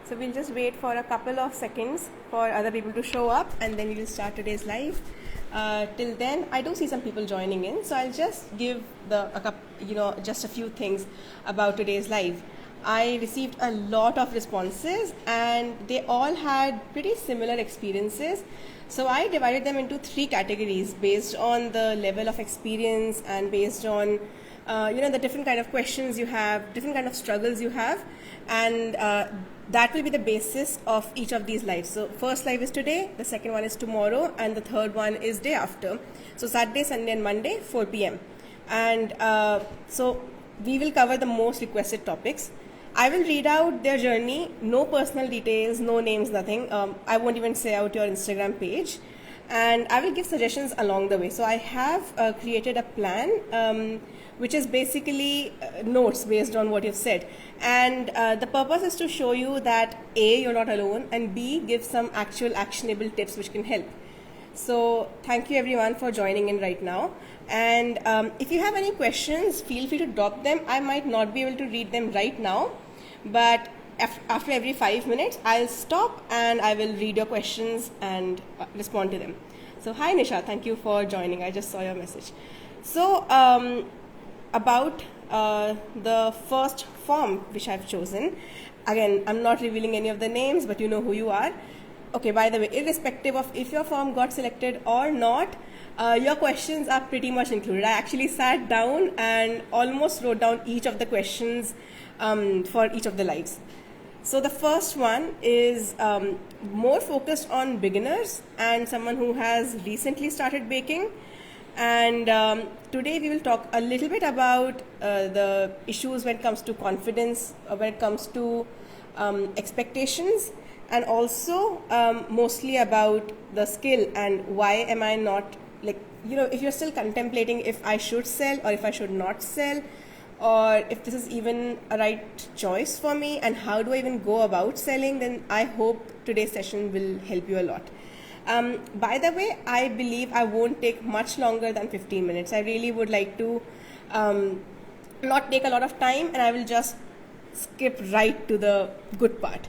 So we'll just wait for a couple of seconds for other people to show up, and then we will start today's live. Till then, I do see some people joining in, so I'll just give just a few things about today's live. I received a lot of responses, and they all had pretty similar experiences. So I divided them into 3 categories based on the level of experience and based on the different kind of questions you have, different kind of struggles you have, and that will be the basis of each of these lives. So first live is today, the second one is tomorrow, and the third one is day after. So Saturday, Sunday and Monday, 4 p.m. And so we will cover the most requested topics. I will read out their journey, no personal details, no names, nothing. I won't even say out your Instagram page. And I will give suggestions along the way. So I have created a plan which is basically notes based on what you've said. And the purpose is to show you that A, you're not alone, and B, give some actual actionable tips which can help. So thank you everyone for joining in right now. And if you have any questions, feel free to drop them. I might not be able to read them right now, but after every 5 minutes, I'll stop and I will read your questions and respond to them. So hi Nisha, thank you for joining. I just saw your message. So about the first form which I've chosen. Again, I'm not revealing any of the names, but you know who you are. Okay, by the way, irrespective of if your form got selected or not, your questions are pretty much included. I actually sat down and almost wrote down each of the questions for each of the lives. So the first one is more focused on beginners and someone who has recently started baking. And today we will talk a little bit about the issues when it comes to confidence, when it comes to expectations, and also mostly about the skill and why am I not, if you're still contemplating if I should sell or if I should not sell, or if this is even a right choice for me and how do I even go about selling, then I hope today's session will help you a lot. By the way, I believe I won't take much longer than 15 minutes. I really would like to not take a lot of time, and I will just skip right to the good part.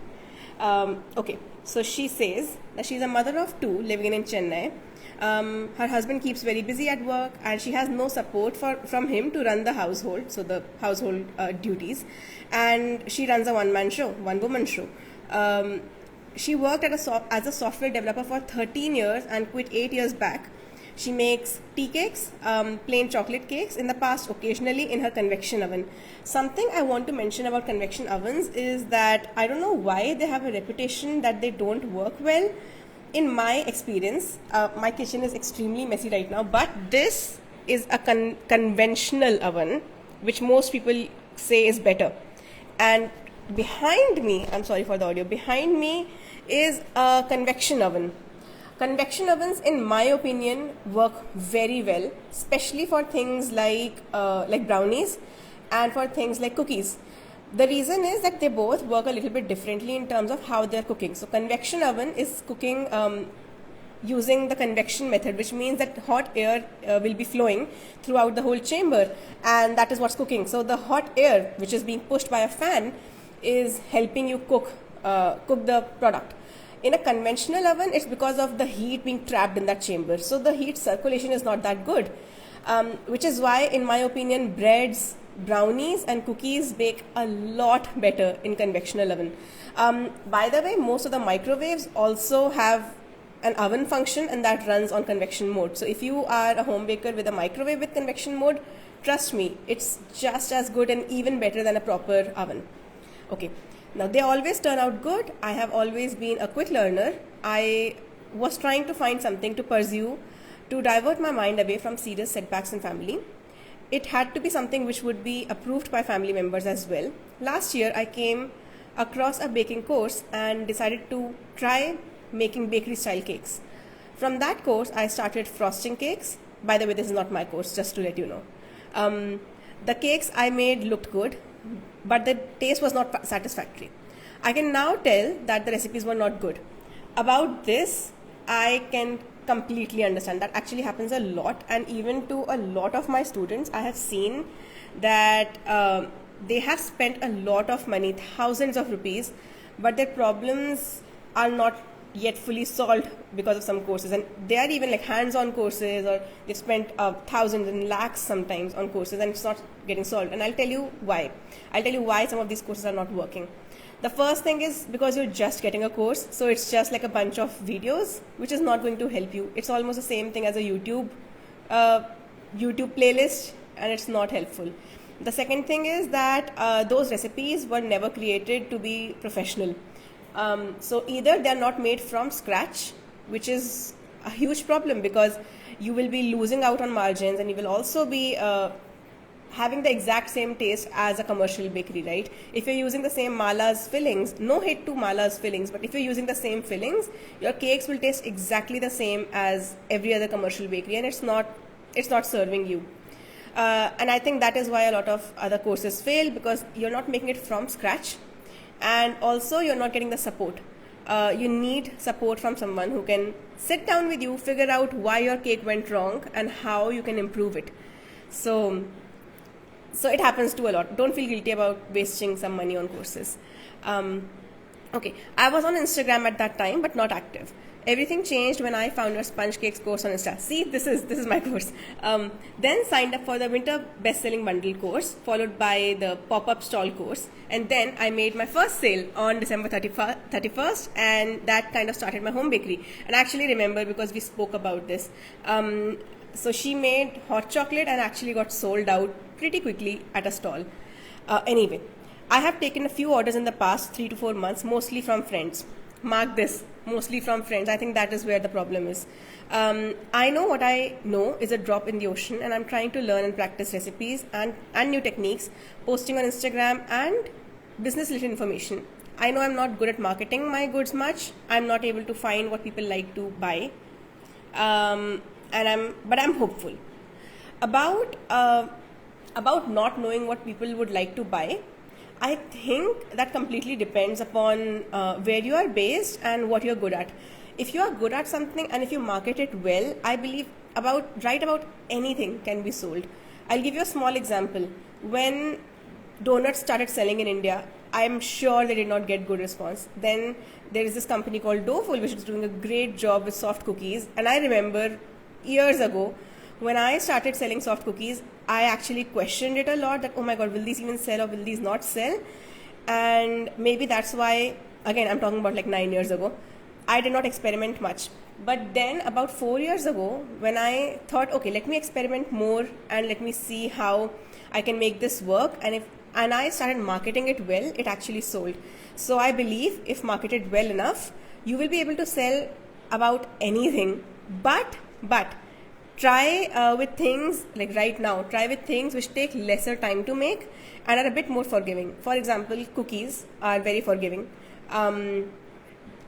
Okay, so she says that she's a mother of 2 living in Chennai. Her husband keeps very busy at work, and she has no support from him to run the household, so the household duties. And she runs a one-woman show. She worked as a software developer for 13 years and quit 8 years back. She makes tea cakes, plain chocolate cakes in the past, occasionally in her convection oven. Something I want to mention about convection ovens is that I don't know why they have a reputation that they don't work well. In my experience, my kitchen is extremely messy right now, but this is a conventional oven, which most people say is better. And behind me, I'm sorry for the audio, behind me is a convection oven. Convection ovens, in my opinion, work very well, especially for things like brownies and for things like cookies. The reason is that they both work a little bit differently in terms of how they're cooking. So convection oven is cooking using the convection method, which means that hot air will be flowing throughout the whole chamber, and that is what's cooking. So the hot air, which is being pushed by a fan, is helping you cook the product. In a conventional oven, it's because of the heat being trapped in that chamber. So the heat circulation is not that good, which is why, in my opinion, breads, brownies and cookies bake a lot better in convectional oven. By the way, most of the microwaves also have an oven function, and that runs on convection mode. So if you are a home baker with a microwave with convection mode, trust me, it's just as good and even better than a proper oven. Okay, now they always turn out good. I have always been a quick learner. I was trying to find something to pursue to divert my mind away from serious setbacks in family. It had to be something which would be approved by family members as well. Last year, I came across a baking course and decided to try making bakery style cakes. From that course, I started frosting cakes. By the way, this is not my course, just to let you know. The cakes I made looked good, but the taste was not satisfactory. I can now tell that the recipes were not good. About this, I can completely understand. That actually happens a lot, and even to a lot of my students, I have seen that they have spent a lot of money, thousands of rupees, but their problems are not yet fully solved because of some courses, and they are even like hands-on courses, or they've spent thousands and lakhs sometimes on courses, and it's not getting solved. And I'll tell you why some of these courses are not working. The first thing is because you're just getting a course, so it's just like a bunch of videos, which is not going to help you. It's almost the same thing as a YouTube playlist, and it's not helpful. The second thing is that those recipes were never created to be professional. So either they're not made from scratch, which is a huge problem, because you will be losing out on margins, and you will also be having the exact same taste as a commercial bakery, right? If you're using the same Mala's fillings, no hate to Mala's fillings, but if you're using the same fillings, your cakes will taste exactly the same as every other commercial bakery, and it's not serving you. And I think that is why a lot of other courses fail, because you're not making it from scratch, and also you're not getting the support. You need support from someone who can sit down with you, figure out why your cake went wrong and how you can improve it. So it happens to a lot. Don't feel guilty about wasting some money on courses. Okay, I was on Instagram at that time, but not active. Everything changed when I found your sponge cakes course on Insta. See, this is my course. Then signed up for the winter best-selling bundle course, followed by the pop-up stall course, and then I made my first sale on December 31st, and that kind of started my home bakery. And I actually remember because we spoke about this. So she made hot chocolate and actually got sold out pretty quickly at a stall. Anyway, I have taken a few orders in the past 3 to 4 months, mostly from friends. Mark this, mostly from friends. I think that is where the problem is. I know what I know is a drop in the ocean, and I'm trying to learn and practice recipes and new techniques, posting on Instagram and business-related information. I know I'm not good at marketing my goods much. I'm not able to find what people like to buy, but I'm hopeful. About not knowing what people would like to buy, I think that completely depends upon where you are based and what you're good at. If you are good at something and if you market it well, I believe about anything can be sold. I'll give you a small example. When donuts started selling in India, I'm sure they did not get good response. Then there is this company called Doughful, which is doing a great job with soft cookies. And I remember years ago, when I started selling soft cookies, I actually questioned it a lot, that, oh my God, will these even sell or will these not sell? And maybe that's why, again, I'm talking about like 9 years ago, I did not experiment much. But then about 4 years ago, when I thought, okay, let me experiment more and let me see how I can make this work, and I started marketing it well, it actually sold. So I believe if marketed well enough, you will be able to sell about anything, but try with things like right now, try with things which take lesser time to make and are a bit more forgiving. For example, cookies are very forgiving.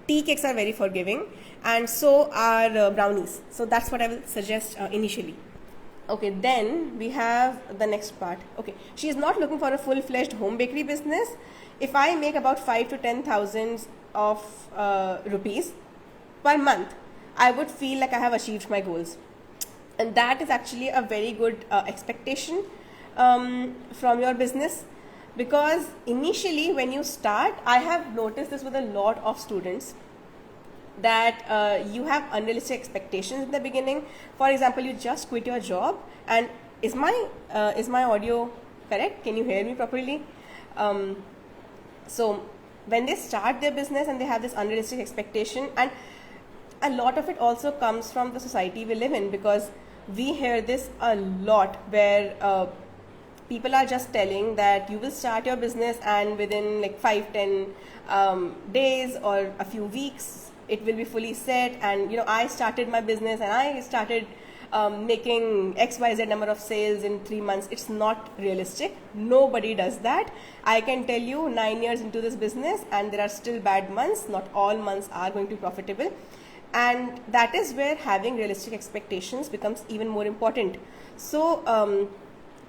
Tea cakes are very forgiving, and so are brownies. So that's what I will suggest initially. Okay, then we have the next part. Okay, she is not looking for a full-fledged home bakery business. If I make about 5 to 10,000 of rupees per month, I would feel like I have achieved my goals. And that is actually a very good expectation from your business, because initially when you start, I have noticed this with a lot of students, that you have unrealistic expectations in the beginning. For example, you just quit your job, and is my audio correct? Can you hear me properly? So when they start their business and they have this unrealistic expectation, and a lot of it also comes from the society we live in, because we hear this a lot, where people are just telling that you will start your business and within like 5-10 days or a few weeks it will be fully set, and I started my business and I started making XYZ number of sales in 3 months. It's not realistic. Nobody does that. I can tell you, 9 years into this business and there are still bad months. Not all months are going to be profitable. And that is where having realistic expectations becomes even more important. So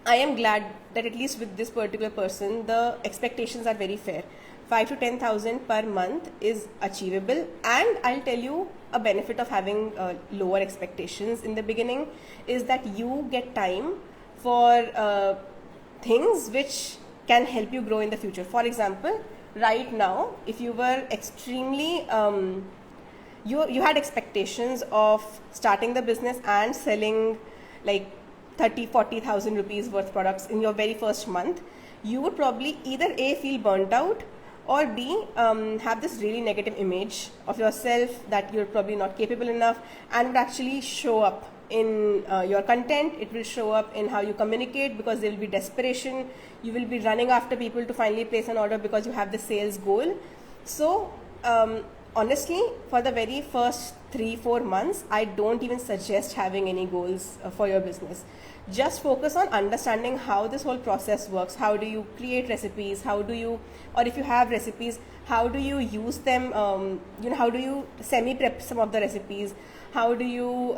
I am glad that at least with this particular person, the expectations are very fair. 5 to 10,000 per month is achievable. And I'll tell you, a benefit of having lower expectations in the beginning is that you get time for things which can help you grow in the future. For example, right now, if you were extremely you had expectations of starting the business and selling like 30,000-40,000 rupees worth products in your very first month, you would probably either A, feel burnt out, or B, have this really negative image of yourself that you're probably not capable enough, and would actually show up in your content. It will show up in how you communicate, because there will be desperation. You will be running after people to finally place an order because you have the sales goal. So honestly, for the very first 3-4 months, I don't even suggest having any goals for your business. Just focus on understanding how this whole process works. How do you create recipes? How do you, or if you have recipes, how do you use them? How do you semi-prep some of the recipes? How do you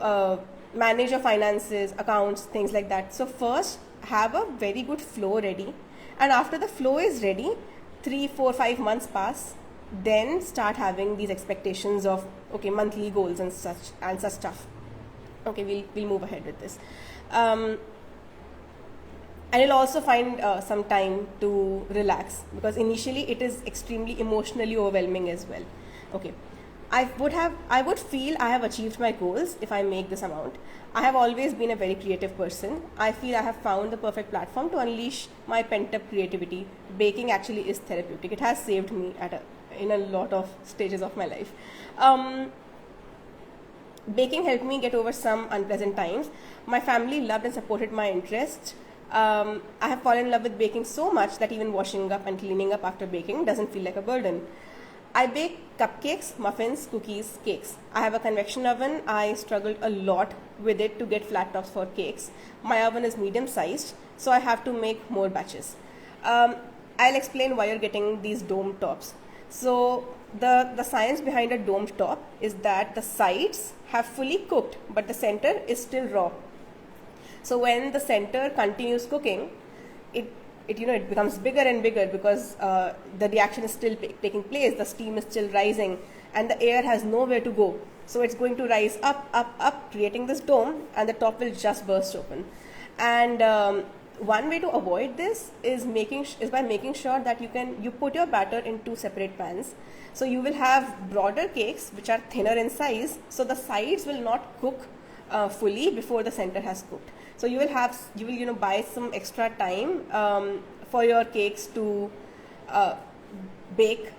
manage your finances, accounts, things like that? So first, have a very good flow ready. And after the flow is ready, 3, 4, 5 months pass, then start having these expectations of, okay, monthly goals and such stuff. Okay, we'll move ahead with this. And you'll also find some time to relax, because initially it is extremely emotionally overwhelming as well. Okay, I would feel I have achieved my goals if I make this amount. I have always been a very creative person. I feel I have found the perfect platform to unleash my pent-up creativity. Baking actually is therapeutic. It has saved me in a lot of stages of my life. Baking helped me get over some unpleasant times. My family loved and supported my interest. I have fallen in love with baking so much that even washing up and cleaning up after baking doesn't feel like a burden. I bake cupcakes, muffins, cookies, cakes. I have a convection oven. I struggled a lot with it to get flat tops for cakes. My oven is medium sized, so I have to make more batches. I'll explain why you're getting these dome tops. So the science behind a domed top is that the sides have fully cooked, but the center is still raw. So when the center continues cooking, it becomes bigger and bigger, because the reaction is still taking place, the steam is still rising, and the air has nowhere to go. So it's going to rise up, up, up, creating this dome, and the top will just burst open. And one way to avoid this is by making sure that you put your batter in 2 separate pans. So you will have broader cakes which are thinner in size, so the sides will not cook fully before the center has cooked. So you will buy some extra time for your cakes to bake.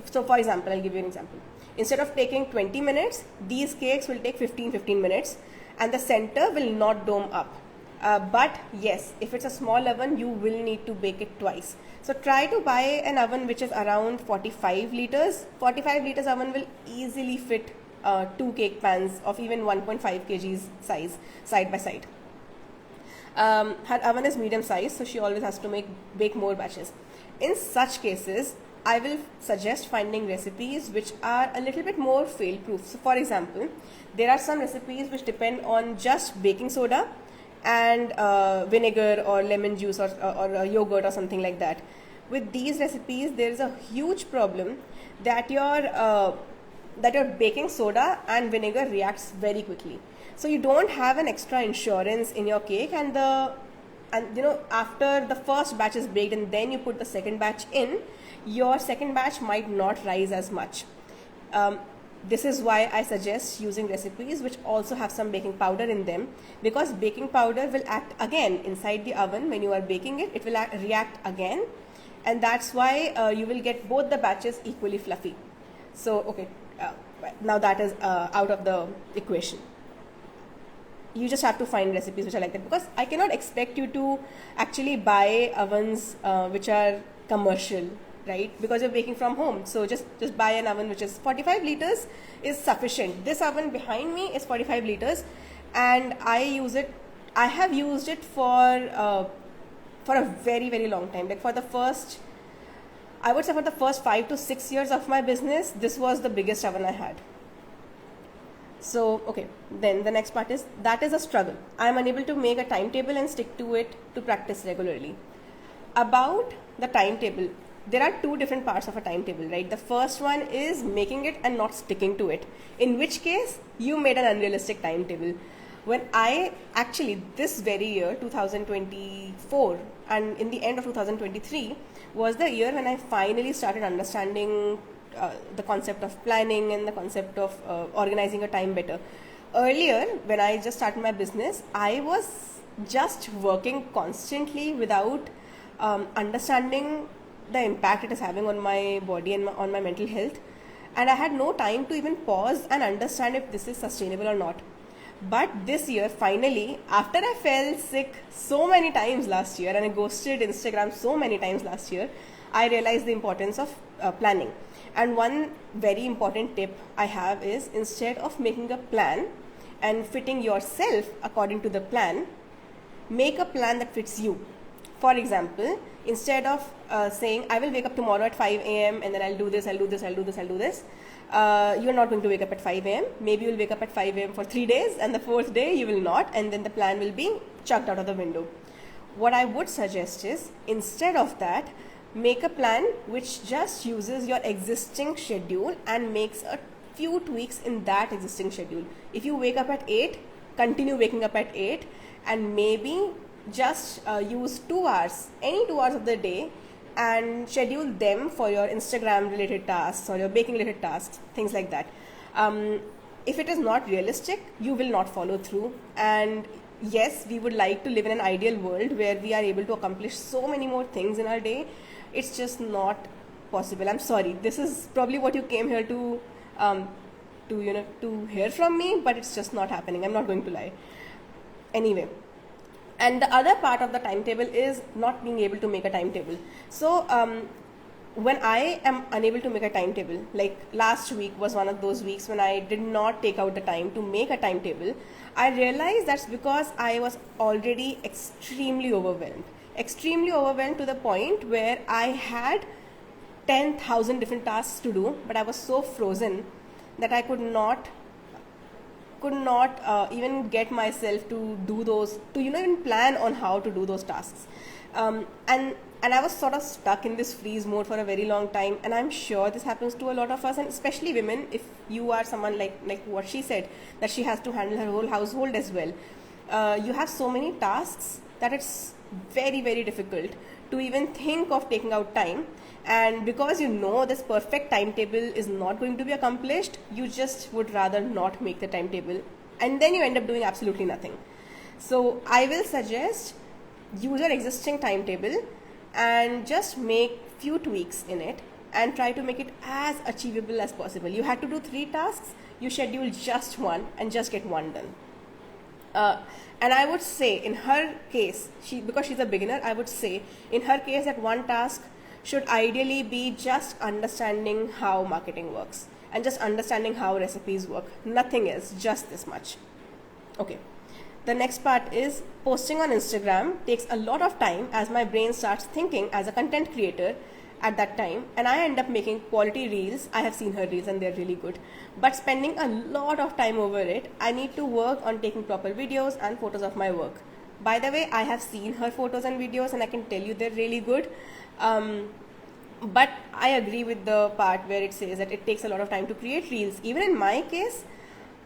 So for example, I'll give you an example. Instead of taking 20 minutes, these cakes will take 15 minutes, and the center will not dome up. But yes, if it's a small oven, you will need to bake it twice. So try to buy an oven which is around 45 liters. 45 liters oven will easily fit 2 cake pans of even 1.5 kgs size side by side. Her oven is medium size, so she always has to bake more batches. In such cases, I will suggest finding recipes which are a little bit more fail proof. So for example, there are some recipes which depend on just baking soda and vinegar or lemon juice or yogurt or something like that. With these recipes, there is a huge problem that your baking soda and vinegar reacts very quickly. So you don't have an extra insurance in your cake, and after the first batch is baked and then you put the second batch in, your second batch might not rise as much. This is why I suggest using recipes which also have some baking powder in them, because baking powder will act again inside the oven when you are baking it. It will react again, and that's why you will get both the batches equally fluffy. So okay, now that is out of the equation. You just have to find recipes which are like that, because I cannot expect you to actually buy ovens which are commercial, right? Because you're baking from home. So just buy an oven which is 45 liters is sufficient. This oven behind me is 45 liters, and I have used it for a very, very long time. Like I would say for the first 5 to 6 years of my business, this was the biggest oven I had. So okay, then the next part is a struggle. I am unable to make a timetable and stick to it to practice regularly. About the timetable, there are 2 different parts of a timetable, right? The first one is making it and not sticking to it, in which case you made an unrealistic timetable. When I actually, this very year, 2024, and in the end of 2023, was the year when I finally started understanding the concept of planning and the concept of organizing a time better. Earlier, when I just started my business, I was just working constantly without understanding the impact it is having on my body and on my mental health. And I had no time to even pause and understand if this is sustainable or not. But this year, finally, after I fell sick so many times last year and I ghosted Instagram so many times last year, I realized the importance of planning. And one very important tip I have is, instead of making a plan and fitting yourself according to the plan, make a plan that fits you. For example, instead of saying, I will wake up tomorrow at 5 a.m. and then I'll do this, I'll do this, I'll do this, I'll do this. You're not going to wake up at 5 a.m. Maybe you'll wake up at 5 a.m. for 3 days, and the fourth day you will not, and then the plan will be chucked out of the window. What I would suggest is, instead of that, make a plan which just uses your existing schedule and makes a few tweaks in that existing schedule. If you wake up at 8, continue waking up at 8, and maybe just use 2 hours, any 2 hours of the day, and schedule them for your Instagram related tasks or your baking related tasks, things like that. If it is not realistic, you will not follow through. And yes, we would like to live in an ideal world where we are able to accomplish so many more things in our day. It's just not possible. I'm sorry. This is probably what you came here to hear from me, but it's just not happening. I'm not going to lie. Anyway. And the other part of the timetable is not being able to make a timetable. So when I am unable to make a timetable, like last week was one of those weeks when I did not take out the time to make a timetable, I realized that's because I was already extremely overwhelmed to the point where I had 10,000 different tasks to do, but I was so frozen that I could not even get myself to do those, to even plan on how to do those tasks. And I was sort of stuck in this freeze mode for a very long time, and I'm sure this happens to a lot of us, and especially women. If you are someone like what she said, that she has to handle her whole household as well, you have so many tasks that it's very, very difficult to even think of taking out time. And because this perfect timetable is not going to be accomplished, you just would rather not make the timetable, and then you end up doing absolutely nothing. So I will suggest use your existing timetable and just make few tweaks in it and try to make it as achievable as possible. You had to do 3 tasks, you schedule just one and just get one done. And I would say in her case, because she's a beginner, I would say in her case that one task should ideally be just understanding how marketing works and just understanding how recipes work. Nothing else, just this much. Okay. The next part is posting on Instagram takes a lot of time as my brain starts thinking as a content creator at that time, and I end up making quality reels. I have seen her reels and they're really good, but spending a lot of time over it. I need to work on taking proper videos and photos of my work. By the way, I have seen her photos and videos and I can tell you they're really good. But I agree with the part where it says that it takes a lot of time to create reels. Even in my case,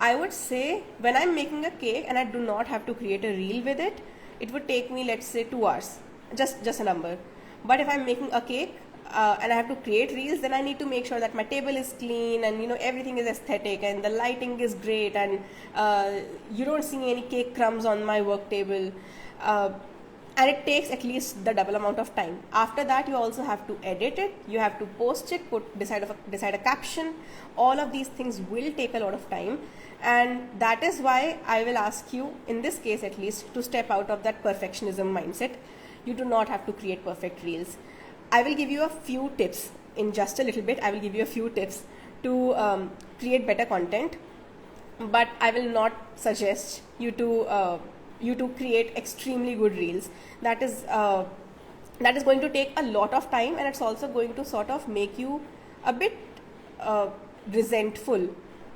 I would say when I'm making a cake and I do not have to create a reel with it, it would take me, let's say, 2 hours, just a number. But if I'm making a cake and I have to create reels, then I need to make sure that my table is clean and everything is aesthetic and the lighting is great and you don't see any cake crumbs on my work table. And it takes at least the double amount of time. After that, you also have to edit it, you have to post it, decide a caption. All of these things will take a lot of time, and that is why I will ask you, in this case at least, to step out of that perfectionism mindset. You do not have to create perfect reels. I will give you a few tips in just a little bit. I will give you a few tips to create better content, but I will not suggest you to create extremely good reels. That is going to take a lot of time, and it's also going to sort of make you a bit resentful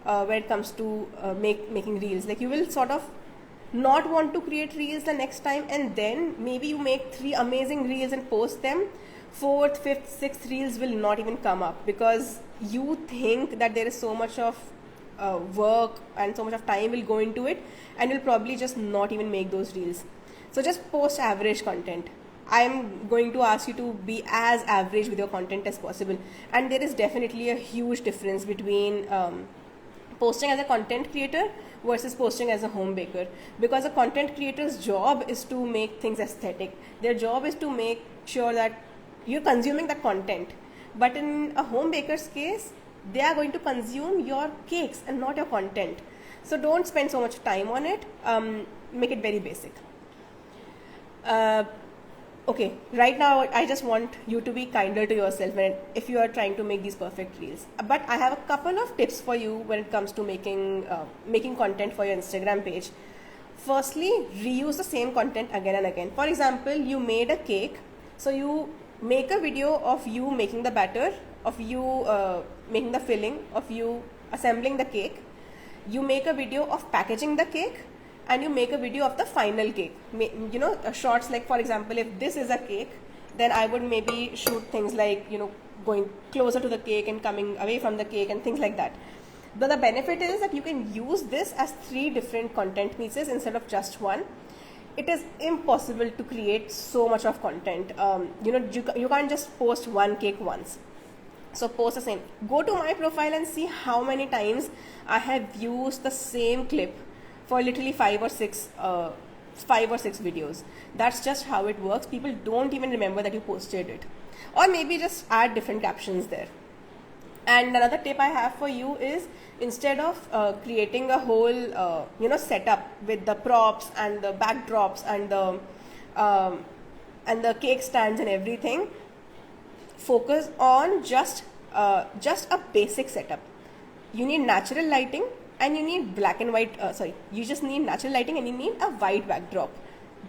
when it comes to making reels. Like, you will sort of not want to create reels the next time, and then maybe you make 3 amazing reels and post them. 4th, 5th, 6th reels will not even come up because you think that there is so much of work and so much of time will go into it, and you'll probably just not even make those reels. So just post average content. I'm going to ask you to be as average with your content as possible. And there is definitely a huge difference between posting as a content creator versus posting as a home baker, because a content creator's job is to make things aesthetic. Their job is to make sure that you're consuming that content. But in a home baker's case, they are going to consume your cakes and not your content. So don't spend so much time on it. Make it very basic. Okay, right now I just want you to be kinder to yourself if you are trying to make these perfect reels. But I have a couple of tips for you when it comes to making content for your Instagram page. Firstly, reuse the same content again and again. For example, you made a cake, so you make a video of you making the batter, of you making the filling, of you assembling the cake. You make a video of packaging the cake, and you make a video of the final cake. You know, shots like, for example, if this is a cake, then I would maybe shoot things like, you know, going closer to the cake and coming away from the cake and things like that. But the benefit is that you can use this as 3 different content pieces instead of just one. It is impossible to create so much of content. You know, you can't just post one cake once. So post the same. Go to my profile and see how many times I have used the same clip for literally 5 or 6 videos. That's just how it works. People don't even remember that you posted it. Or maybe just add different captions there. And another tip I have for you is, instead of creating a whole setup with the props and the backdrops and the cake stands and everything, focus on just a basic setup. You need natural lighting, and you need black and white, you just need natural lighting and you need a white backdrop.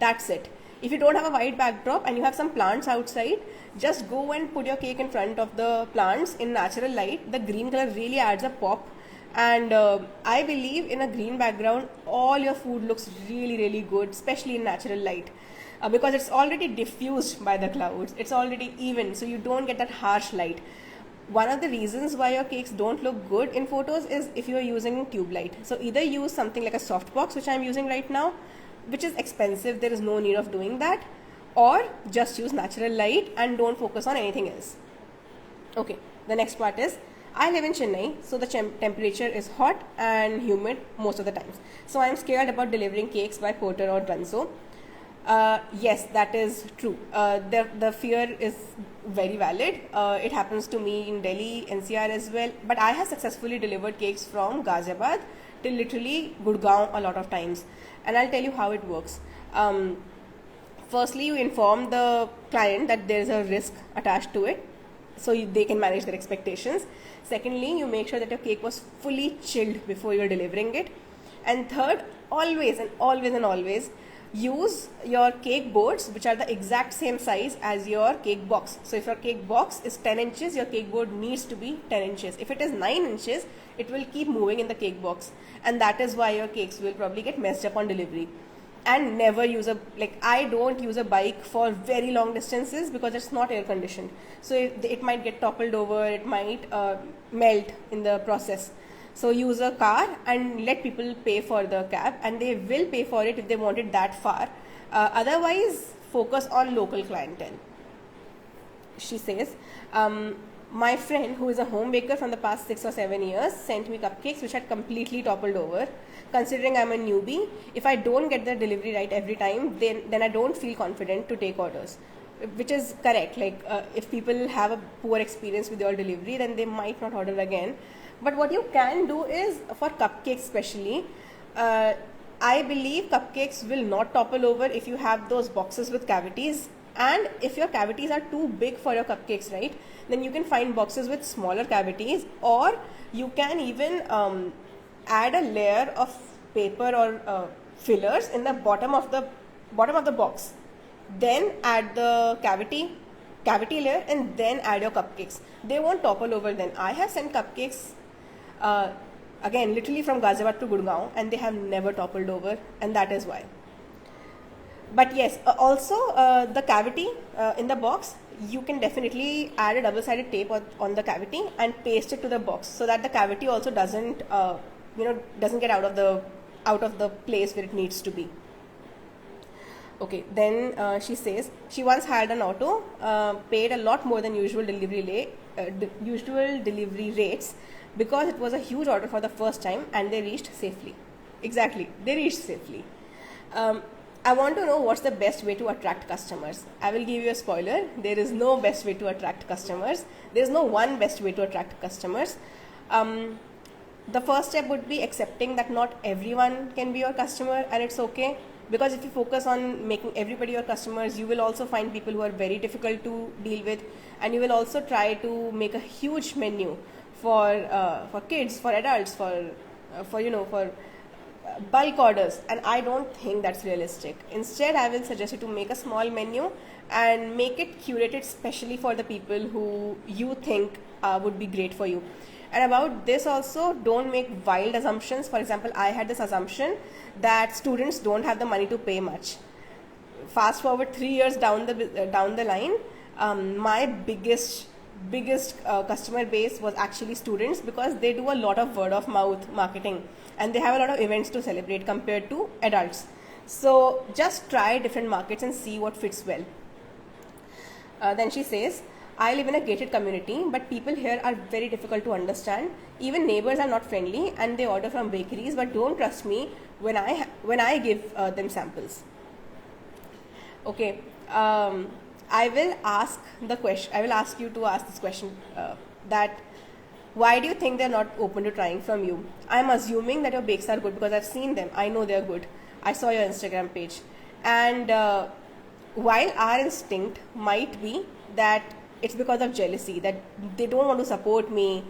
That's it. If you don't have a white backdrop and you have some plants outside, just go and put your cake in front of the plants in natural light. The green color really adds a pop, and I believe in a green background, all your food looks really, really good, especially in natural light, because it's already diffused by the clouds. It's already even, so you don't get that harsh light. One of the reasons why your cakes don't look good in photos is if you are using tube light. So either use something like a softbox, which I'm using right now, which is expensive, there is no need of doing that, or just use natural light and don't focus on anything else. Okay, the next part is, I live in Chennai, so the temperature is hot and humid most of the times. So I'm scared about delivering cakes by porter or Dunzo. Yes, that is true. The fear is very valid. It happens to me in Delhi, NCR as well. But I have successfully delivered cakes from Ghaziabad till literally Gurgaon a lot of times. And I'll tell you how it works. Firstly, you inform the client that there is a risk attached to it, so they can manage their expectations. Secondly, you make sure that your cake was fully chilled before you're delivering it. And third, always use your cake boards, which are the exact same size as your cake box. So if your cake box is 10 inches, your cake board needs to be 10 inches. If it is 9 inches, it will keep moving in the cake box, and that is why your cakes will probably get messed up on delivery. And never use I don't use a bike for very long distances because it's not air conditioned, so it might get toppled over, it might melt in the process. So use a car and let people pay for the cab, and they will pay for it if they want it that far. Otherwise, focus on local clientele. She says, my friend who is a home baker from the past 6 or 7 years sent me cupcakes which had completely toppled over. Considering I'm a newbie, if I don't get the delivery right every time, then I don't feel confident to take orders. Which is correct. If people have a poor experience with your delivery, then they might not order again. But what you can do is, for cupcakes especially, I believe cupcakes will not topple over if you have those boxes with cavities. And if your cavities are too big for your cupcakes, right, then you can find boxes with smaller cavities, or you can even add a layer of paper or fillers in the bottom of the box. Then add the cavity layer, and then add your cupcakes. They won't topple over then. I have sent cupcakes again literally from Ghaziabad to Gurgaon, and they have never toppled over, and that is why. But yes, also the cavity in the box, you can definitely add a double-sided tape on the cavity and paste it to the box, so that the cavity also doesn't doesn't get out of the place where it needs to be. Okay, then she says she once hired an auto, paid a lot more than usual delivery rates because it was a huge order for the first time, and they reached safely. Exactly, they reached safely. I want to know what's the best way to attract customers. I will give you a spoiler. There is no best way to attract customers. There is no one best way to attract customers. The first step would be accepting that not everyone can be your customer, and it's okay. Because if you focus on making everybody your customers, you will also find people who are very difficult to deal with, and you will also try to make a huge menu for kids, for adults, for bulk orders, and I don't think that's realistic. Instead, I will suggest you to make a small menu and make it curated specially for the people who you think would be great for you. And about this also, don't make wild assumptions. For example, I had this assumption that students don't have the money to pay much. Fast forward 3 years down the line, my biggest customer base was actually students, because they do a lot of word of mouth marketing and they have a lot of events to celebrate compared to adults. So just try different markets and see what fits well. Then she says, I live in a gated community, but people here are very difficult to understand. Even neighbors are not friendly, and they order from bakeries, but don't trust me when I give them samples. Okay, I will ask you to ask this question, that why do you think they're not open to trying from you? I'm assuming that your bakes are good because I've seen them. I know they're good. I saw your Instagram page. And while our instinct might be that it's because of jealousy, that they don't want to support me,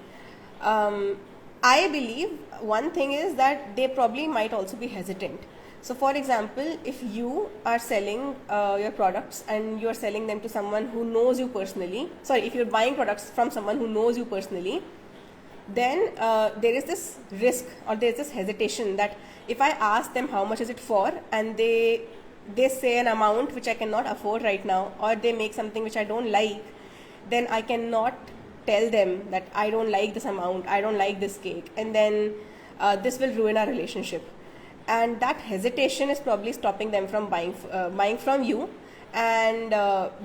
I believe one thing is that they probably might also be hesitant. So for example, if you are selling your products and you're selling them to someone who knows you personally, if you're buying products from someone who knows you personally, then there is this risk, or there's this hesitation that if I ask them how much is it for, and they say an amount which I cannot afford right now, or they make something which I don't like, then I cannot tell them that I don't like this amount, I don't like this cake, and then this will ruin our relationship. And that hesitation is probably stopping them from buying from you, and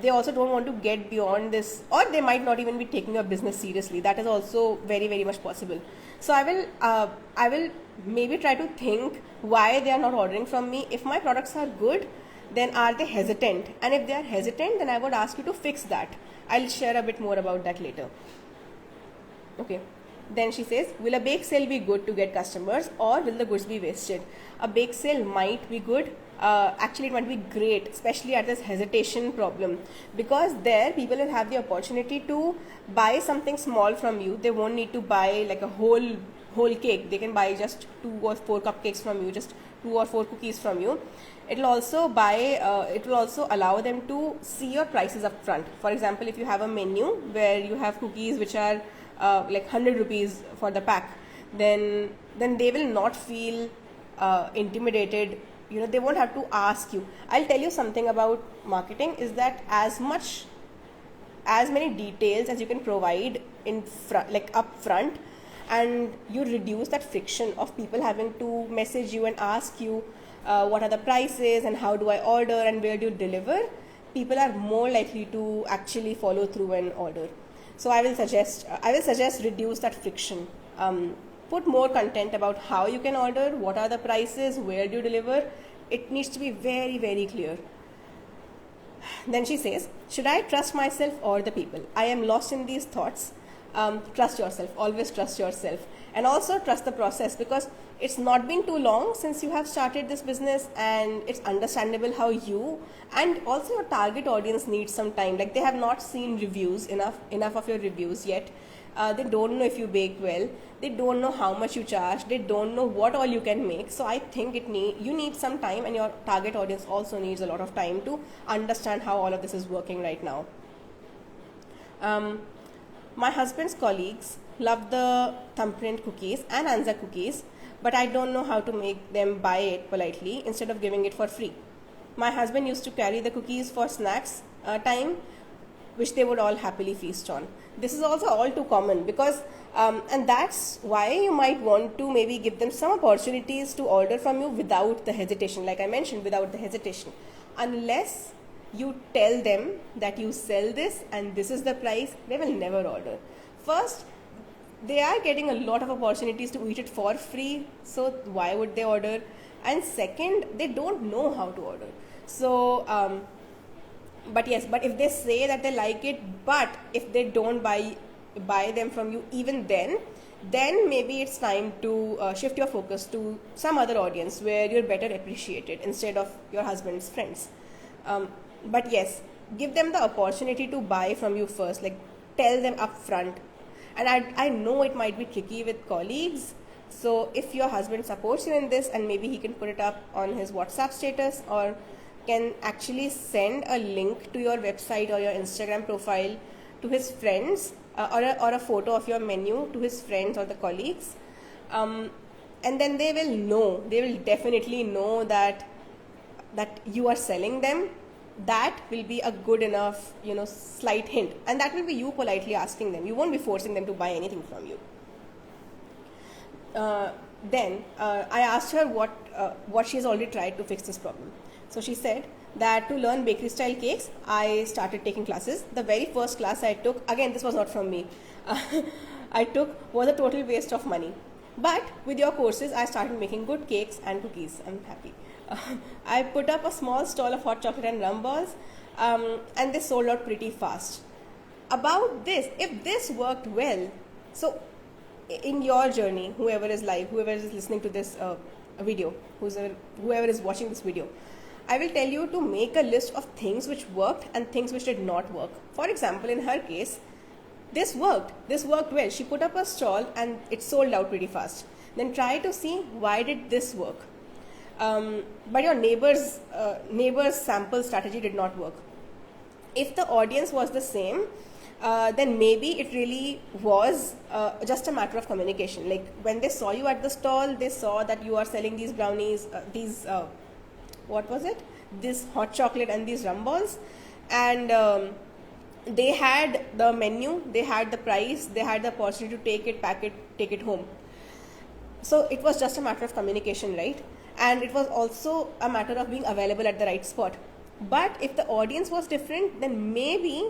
they also don't want to get beyond this, or they might not even be taking your business seriously. That is also very, very much possible. So I will maybe try to think why they are not ordering from me. If my products are good, then are they hesitant? And if they are hesitant, then I would ask you to fix that. I'll share a bit more about that later. Okay. Then she says, will a bake sale be good to get customers, or will the goods be wasted? A bake sale might be good. Actually, it might be great, especially at this hesitation problem, because there people will have the opportunity to buy something small from you. They won't need to buy like a whole cake. They can buy just 2 or 4 cupcakes from you, just 2 or 4 cookies from you. It will also allow them to see your prices up front. For example, if you have a menu where you have cookies which are like 100 rupees for the pack, then they will not feel intimidated. They won't have to ask you. I'll tell you something about marketing is that as many details as you can provide in front, like up front, and you reduce that friction of people having to message you and ask you what are the prices and how do I order and where do you deliver, people are more likely to actually follow through and order. So I will suggest reduce that friction. Put more content about how you can order, what are the prices, where do you deliver. It needs to be very, very clear. Then she says, should I trust myself or the people? I am lost in these thoughts. Trust yourself. Always trust yourself. And also trust the process, because it's not been too long since you have started this business, and it's understandable how you and also your target audience needs some time. Like, they have not seen reviews, enough of your reviews yet. They don't know if you bake well. They don't know how much you charge. They don't know what all you can make. So I think you need some time, and your target audience also needs a lot of time to understand how all of this is working right now. My husband's colleagues love the thumbprint cookies and Anza cookies, but I don't know how to make them buy it politely instead of giving it for free. My husband used to carry the cookies for snacks time, which they would all happily feast on. This is also all too common because, and that's why you might want to maybe give them some opportunities to order from you without the hesitation, like I mentioned, without the hesitation. Unless you tell them that you sell this and this is the price, they will never order. First, they are getting a lot of opportunities to eat it for free, so why would they order? And second, they don't know how to order. So, but if they say that they like it, but if they don't buy them from you even then maybe it's time to shift your focus to some other audience where you're better appreciated instead of your husband's friends. But yes, give them the opportunity to buy from you first, like tell them upfront. And I know it might be tricky with colleagues, so if your husband supports you in this, and maybe he can put it up on his WhatsApp status, or can actually send a link to your website or your Instagram profile to his friends, or a photo of your menu to his friends or the colleagues, and then they will definitely know that you are selling them. That will be a good enough, slight hint, and that will be you politely asking them. You won't be forcing them to buy anything from you. Then I asked her what she has already tried to fix this problem. So she said that to learn bakery style cakes, I started taking classes. The very first class I took, again, this was not from me, was a total waste of money. But with your courses, I started making good cakes and cookies. I'm happy. I put up a small stall of hot chocolate and rum balls, and they sold out pretty fast. About this, if this worked well, so in your journey, whoever is listening to this video, whoever is watching this video, I will tell you to make a list of things which worked and things which did not work. For example, in her case, this worked well. She put up a stall and it sold out pretty fast. Then try to see why did this work. But your neighbor's sample strategy did not work. If the audience was the same, then maybe it really was just a matter of communication. Like when they saw you at the stall, they saw that you are selling these brownies, this hot chocolate and these rum balls, and they had the menu, they had the price, they had the opportunity to take it, pack it, take it home. So it was just a matter of communication, right? And it was also a matter of being available at the right spot. But if the audience was different, then maybe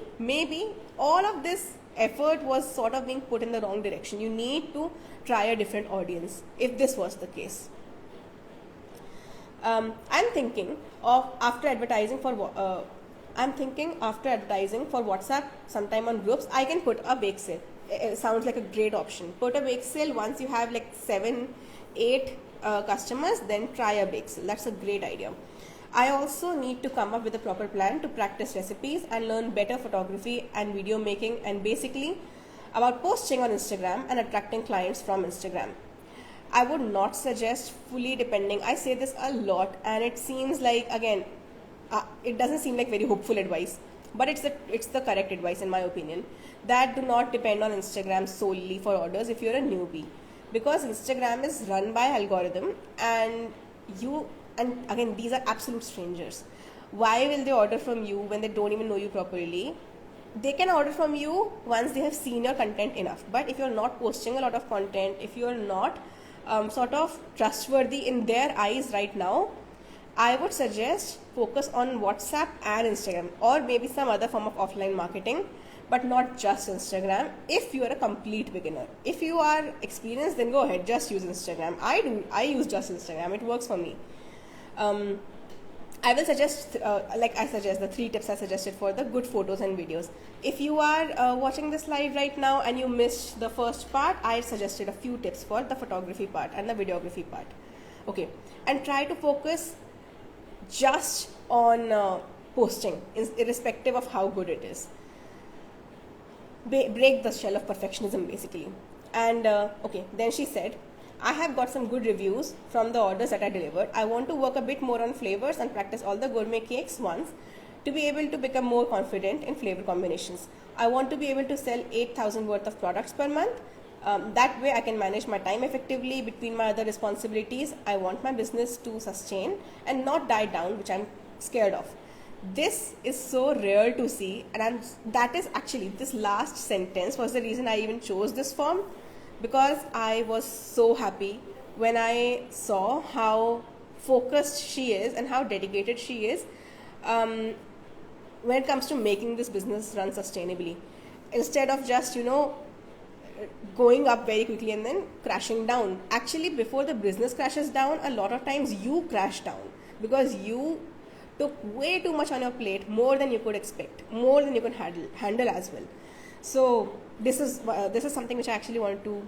all of this effort was sort of being put in the wrong direction. You need to try a different audience if this was the case. I'm thinking after advertising for WhatsApp sometime on groups, I can put a bake sale. It sounds like a great option. Put a bake sale once you have like 7-8 customers, then try a bake sale. That's a great idea. I also need to come up with a proper plan to practice recipes and learn better photography and video making, and basically about posting on Instagram and attracting clients from Instagram. I would not suggest fully depending. I say this a lot and it seems like, again, it doesn't seem like very hopeful advice, but it's the correct advice in my opinion, that do not depend on Instagram solely for orders if you're a newbie, because Instagram is run by algorithm, and again, these are absolute strangers. Why will they order from you when they don't even know you properly? They can order from you once they have seen your content enough. But if you're not posting a lot of content, if you're not sort of trustworthy in their eyes right now, I would suggest focus on WhatsApp and Instagram, or maybe some other form of offline marketing, but not just Instagram if you are a complete beginner. If you are experienced, then go ahead, just use Instagram. I use just Instagram. It works for me. I will suggest, the 3 tips I suggested for the good photos and videos. If you are watching this live right now and you missed the first part, I suggested a few tips for the photography part and the videography part. Okay, and try to focus just on posting, irrespective of how good it is. Break the shell of perfectionism, basically. And then she said, I have got some good reviews from the orders that I delivered. I want to work a bit more on flavors and practice all the gourmet cakes once to be able to become more confident in flavor combinations. I want to be able to sell 8,000 worth of products per month. That way I can manage my time effectively between my other responsibilities. I want my business to sustain and not die down, which I'm scared of. this is so rare to see, and that is actually, this last sentence was the reason I even chose this form, because I was so happy when I saw how focused she is and how dedicated she is when it comes to making this business run sustainably, instead of just going up very quickly and then crashing down. Actually, before the business crashes down, a lot of times you crash down because you took way too much on your plate, more than you could expect, more than you could handle as well. So this is something which I actually wanted to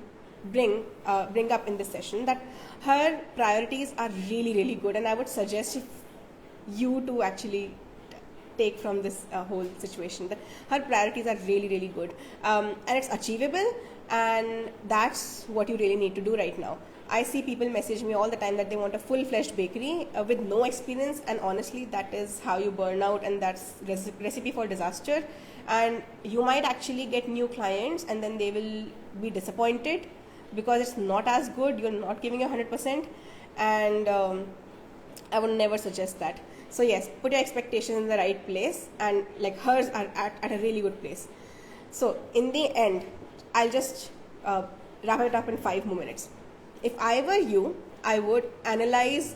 bring up in this session, that her priorities are really, really good, and I would suggest you to actually take from this whole situation that her priorities are really, really good, and it's achievable, and that's what you really need to do right now. I see people message me all the time that they want a full-fledged bakery with no experience, and honestly that is how you burn out, and that's recipe for disaster. And you might actually get new clients and then they will be disappointed because it's not as good, you're not giving your 100%, and I would never suggest that. So yes, put your expectations in the right place, and like hers are at a really good place. So in the end, I'll just wrap it up in 5 more minutes. If I were you, I would analyze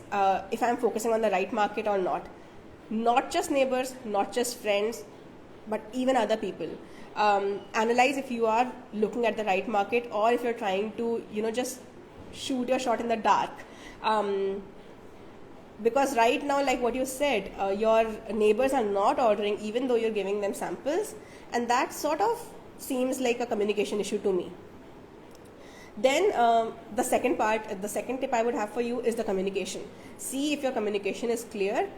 if I'm focusing on the right market or not. Not just neighbors, not just friends, but even other people. Analyze if you are looking at the right market, or if you're trying to, just shoot your shot in the dark. Because right now, like what you said, your neighbors are not ordering even though you're giving them samples, and that sort of seems like a communication issue to me. Then the second tip I would have for you is the communication. See if your communication is clear.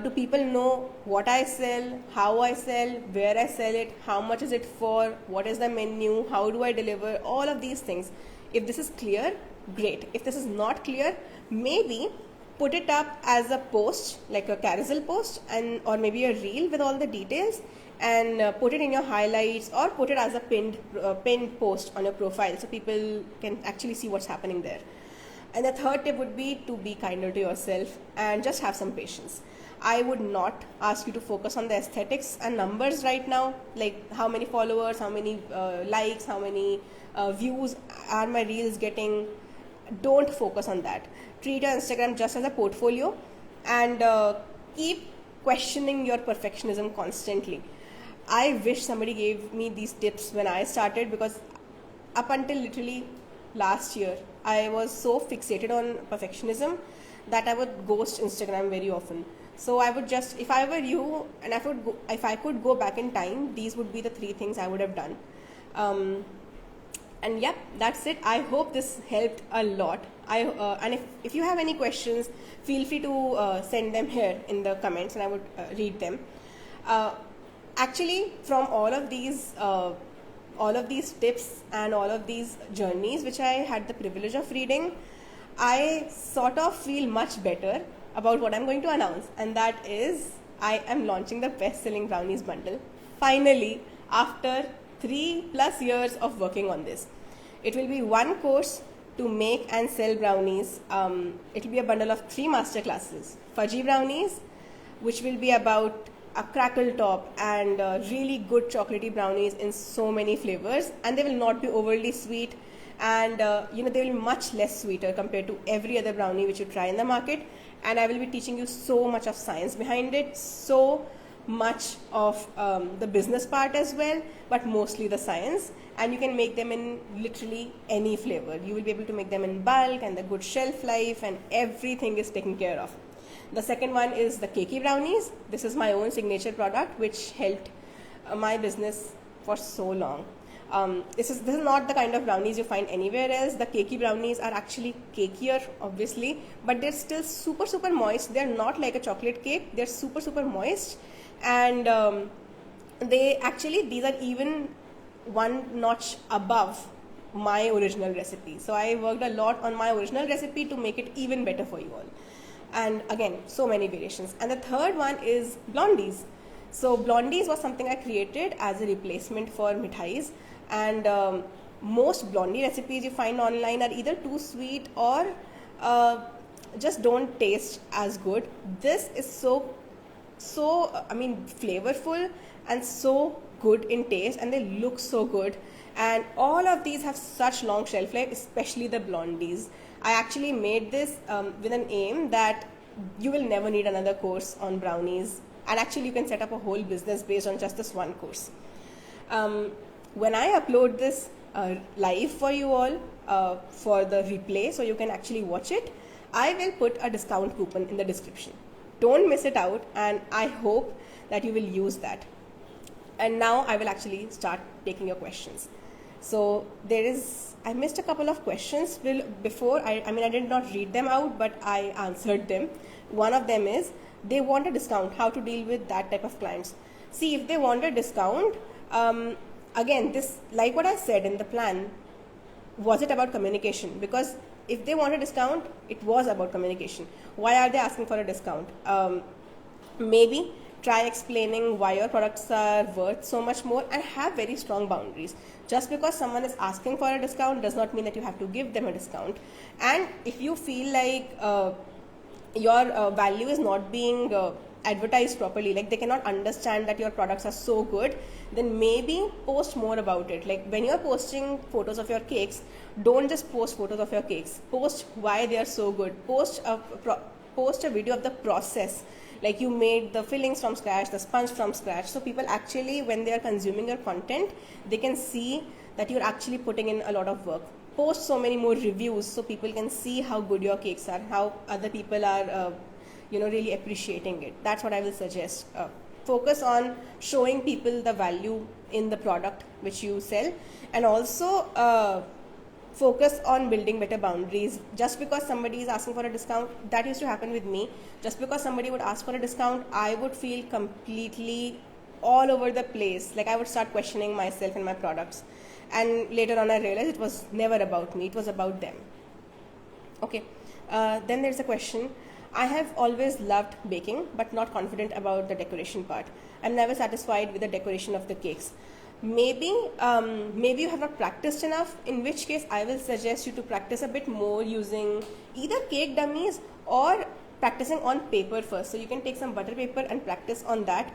Do people know what I sell, how I sell, where I sell it, how much is it for, what is the menu, how do I deliver, all of these things. If this is clear, great. If this is not clear, maybe put it up as a post, like a carousel post, or maybe a reel with all the details, and put it in your highlights, or put it as a pinned post on your profile so people can actually see what's happening there. And the third tip would be to be kinder to yourself and just have some patience. I would not ask you to focus on the aesthetics and numbers right now, like how many followers, how many likes, how many views are my reels getting. Don't focus on that. Treat your Instagram just as a portfolio, and keep questioning your perfectionism constantly. I wish somebody gave me these tips when I started, because up until literally last year, I was so fixated on perfectionism that I would ghost Instagram very often. So I would just, if I were you, and if I could go back in time, these would be the 3 things I would have done. And yep, that's it. I hope this helped a lot. And if you have any questions, feel free to send them here in the comments, and I would read them. Actually, from all of these tips and all of these journeys which I had the privilege of reading, I sort of feel much better about what I'm going to announce, and that is I am launching the best-selling brownies bundle. Finally, after 3+ years of working on this. It will be one course to make and sell brownies. It will be a bundle of 3 masterclasses. Fudgy brownies, which will be about a crackle top, and really good chocolatey brownies in so many flavors, and they will not be overly sweet, and they will be much less sweeter compared to every other brownie which you try in the market. And I will be teaching you so much of science behind it, so much of the business part as well, but mostly the science. And you can make them in literally any flavor. You will be able to make them in bulk, and the good shelf life, and everything is taken care of. The second one is the cakey brownies. This is my own signature product which helped my business for so long. This is not the kind of brownies you find anywhere else. The cakey brownies are actually cakier, obviously, but they're still super, super moist. They're not like a chocolate cake. They're super, super moist, and these are even one notch above my original recipe. So I worked a lot on my original recipe to make it even better for you all. And again, so many variations. And the third one is blondies. So blondies was something I created as a replacement for mithais, and most blondie recipes you find online are either too sweet or just don't taste as good. This is so so flavorful and so good in taste, and they look so good. And all of these have such long shelf life, especially the blondies. I actually made this with an aim that you will never need another course on brownies, and actually you can set up a whole business based on just this one course. When I upload this live for you all for the replay, so you can actually watch it, I will put a discount coupon in the description. Don't miss it out, and I hope that you will use that. And now I will actually start taking your questions. So I missed a couple of questions before. I did not read them out, but I answered them. One of them is, they want a discount. How to deal with that type of clients? See, if they want a discount, again, this, like what I said in the plan, was it about communication? Because if they want a discount, it was about communication. Why are they asking for a discount? Maybe try explaining why your products are worth so much more, and have very strong boundaries. Just because someone is asking for a discount does not mean that you have to give them a discount. And if you feel like your value is not being advertised properly, like they cannot understand that your products are so good, then maybe post more about it. Like when you're posting photos of your cakes, don't just post photos of your cakes. Post why they are so good. Post a video of the process. Like you made the fillings from scratch, the sponge from scratch. So people actually, when they are consuming your content, they can see that you're actually putting in a lot of work. Post so many more reviews so people can see how good your cakes are, how other people are really appreciating it. That's what I will suggest. Focus on showing people the value in the product which you sell, and also focus on building better boundaries. Just because somebody is asking for a discount, that used to happen with me. Just because somebody would ask for a discount, I would feel completely all over the place. Like I would start questioning myself and my products. And later on I realized it was never about me, it was about them. Okay, then there's a question. I have always loved baking, but not confident about the decoration part. I'm never satisfied with the decoration of the cakes. Maybe you have not practiced enough, in which case I will suggest you to practice a bit more using either cake dummies or practicing on paper first. So you can take some butter paper and practice on that.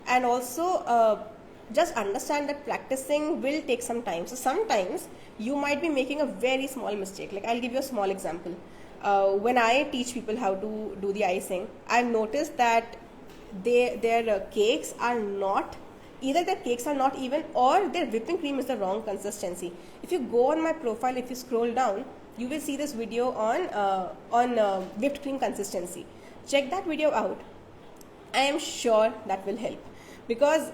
And also just understand that practicing will take some time. So sometimes you might be making a very small mistake. Like I'll give you a small example. When I teach people how to do the icing, I've noticed that their cakes are not, either their cakes are not even, or their whipping cream is the wrong consistency. If you go on my profile, if you scroll down, you will see this video on whipped cream consistency. Check that video out. I am sure that will help, because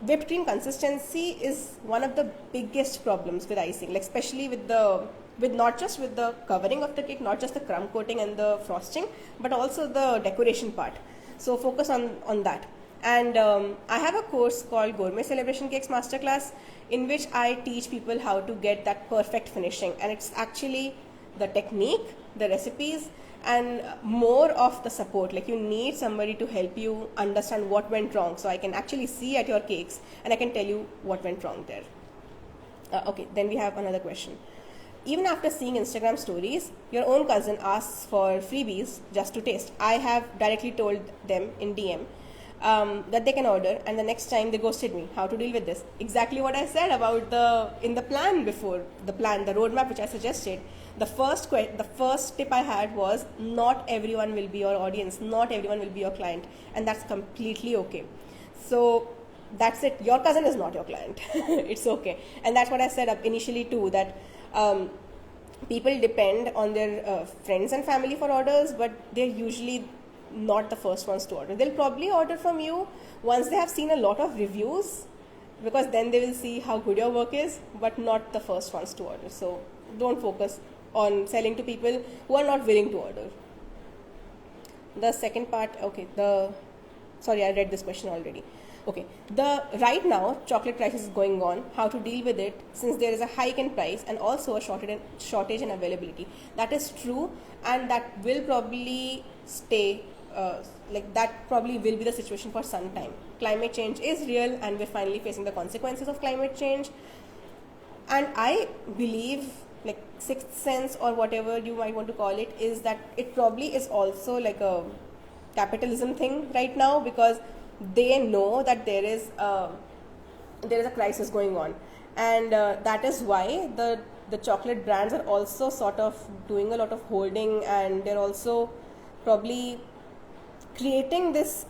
whipped cream consistency is one of the biggest problems with icing, like especially with not just with the covering of the cake, not just the crumb coating and the frosting, but also the decoration part. So focus on that. And I have a course called Gourmet Celebration Cakes Masterclass, in which I teach people how to get that perfect finishing. And it's actually the technique, the recipes, and more of the support. Like you need somebody to help you understand what went wrong. So I can actually see at your cakes and I can tell you what went wrong there. Okay, then we have another question. Even after seeing Instagram stories, your own cousin asks for freebies just to taste. I have directly told them in DM that they can order, and the next time they ghosted me. How to deal with this? Exactly what I said about in the plan before, the roadmap which I suggested. The first tip I had was, not everyone will be your audience, not everyone will be your client, and that's completely okay. So that's it. Your cousin is not your client. It's okay. And that's what I said up initially too, that people depend on their friends and family for orders, but they're usually not the first ones to order. They'll probably order from you once they have seen a lot of reviews, because then they will see how good your work is, but not the first ones to order. So don't focus on selling to people who are not willing to order. The second part, okay, sorry, I read this question already. Okay, right now chocolate crisis is going on. How to deal with it, since there is a hike in price and also a shortage in availability. That is true, and that will probably stay. That probably will be the situation for some time. Climate change is real, and we're finally facing the consequences of climate change. And I believe, like, sixth sense or whatever you might want to call it, is that it probably is also like capitalism thing right now, because they know that there is a crisis going on, and that is why the chocolate brands are also sort of doing a lot of holding, and they're also probably creating this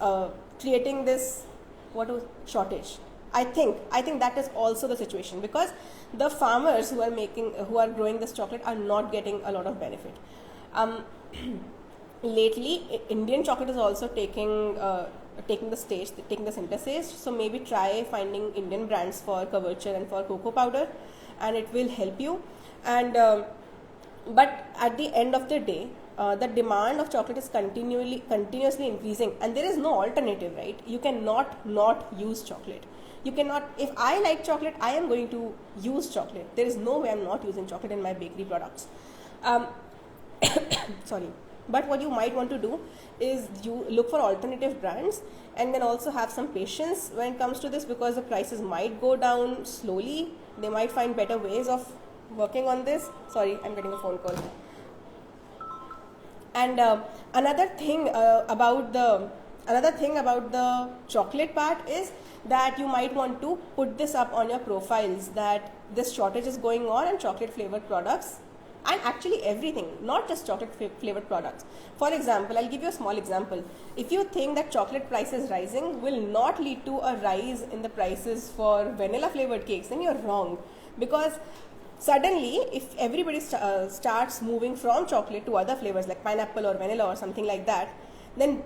shortage. I think that is also the situation, because the farmers who are growing this chocolate are not getting a lot of benefit. Lately, Indian chocolate is also taking the center stage. So maybe try finding Indian brands for couverture and for cocoa powder, and it will help you. And but at the end of the day, the demand of chocolate is continuously increasing, and there is no alternative, right? You cannot not use chocolate. You cannot. If I like chocolate, I am going to use chocolate. There is no way I'm not using chocolate in my bakery products. Sorry. But what you might want to do is you look for alternative brands, and then also have some patience when it comes to this, because the prices might go down slowly. They might find better ways of working on this. Sorry, I'm getting a phone call. And another thing about the chocolate part is that you might want to put this up on your profiles, that this shortage is going on and chocolate flavored products, and actually everything, not just chocolate flavored products. For example, I'll give you a small example. If you think that chocolate prices rising will not lead to a rise in the prices for vanilla flavored cakes, then you're wrong. Because suddenly, if everybody starts moving from chocolate to other flavors like pineapple or vanilla or something like that, then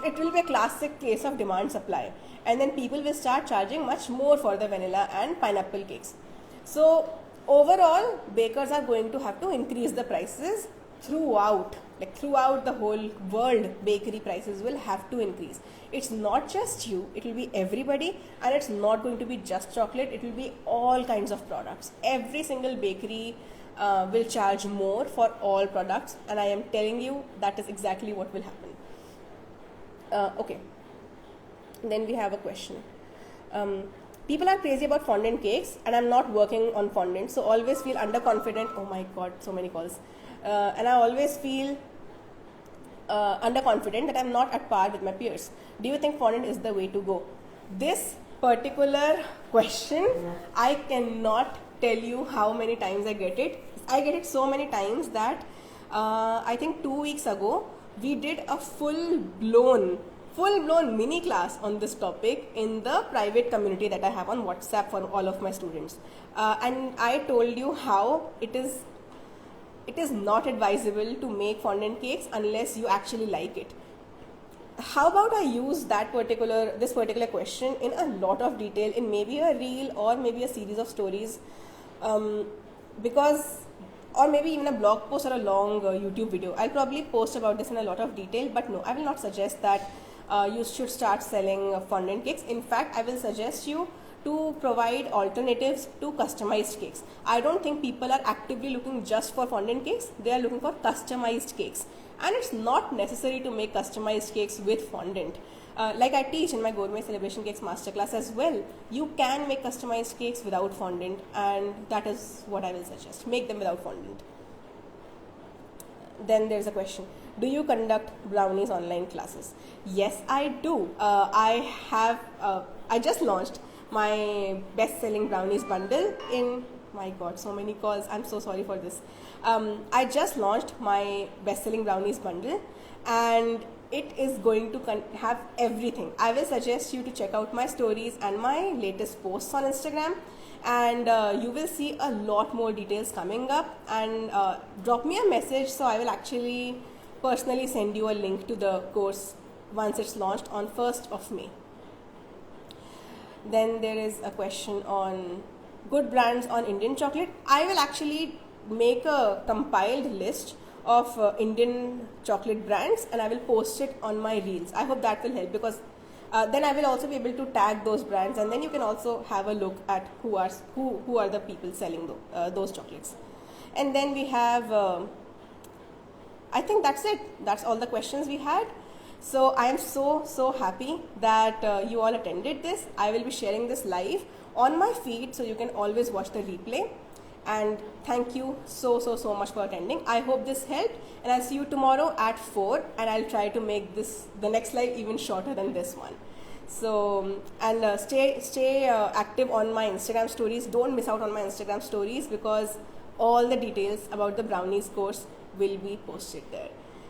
it will be a classic case of demand supply, and then people will start charging much more for the vanilla and pineapple cakes. So overall, bakers are going to have to increase the prices throughout the whole world. Bakery prices will have to increase. It's not just you, it will be everybody, and it's not going to be just chocolate, it will be all kinds of products. Every single bakery will charge more for all products, and I am telling you that is exactly what will happen. Okay, then we have a question. People are crazy about fondant cakes, and I'm not working on fondant, so always feel underconfident. Oh my god, so many calls. And I always feel underconfident that I'm not at par with my peers. Do you think fondant is the way to go? This particular question, I cannot tell you how many times I get it. I get it so many times that I think 2 weeks ago, we did a full-blown mini class on this topic in the private community that I have on WhatsApp for all of my students. And I told you how it is not advisable to make fondant cakes unless you actually like it. How about I use this particular question in a lot of detail in maybe a reel or maybe a series of stories, or maybe even a blog post or a long YouTube video. I'll probably post about this in a lot of detail, but no, I will not suggest that you should start selling fondant cakes. In fact, I will suggest you to provide alternatives to customized cakes. I don't think people are actively looking just for fondant cakes, they are looking for customized cakes. And it's not necessary to make customized cakes with fondant. Like I teach in my Gourmet Celebration Cakes Masterclass as well, you can make customized cakes without fondant, and that is what I will suggest. Make them without fondant. Then there's a question. Do you conduct brownies online classes? Yes, I do. I just launched my best-selling brownies bundle in, my god, so many calls. I'm so sorry for this. I just launched my best-selling brownies bundle, and it is going to have everything. I will suggest you to check out my stories and my latest posts on Instagram, and you will see a lot more details coming up. And drop me a message, so I will actually personally send you a link to the course once it's launched on 1st of May. Then there is a question on good brands on Indian chocolate. I will actually make a compiled list of Indian chocolate brands, and I will post it on my reels. I hope that will help, because then I will also be able to tag those brands, and then you can also have a look at who are the people selling those chocolates. And then we have, I think that's it. That's all the questions we had. So I am so happy that you all attended this. I will be sharing this live on my feed, so you can always watch the replay. And thank you so much for attending. I hope this helped, and I'll see you tomorrow at 4, and I'll try to make the next live even shorter than this one. So, and stay active on my Instagram stories. Don't miss out on my Instagram stories, because all the details about the brownies course will be posted there.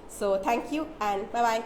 So thank you, and bye bye.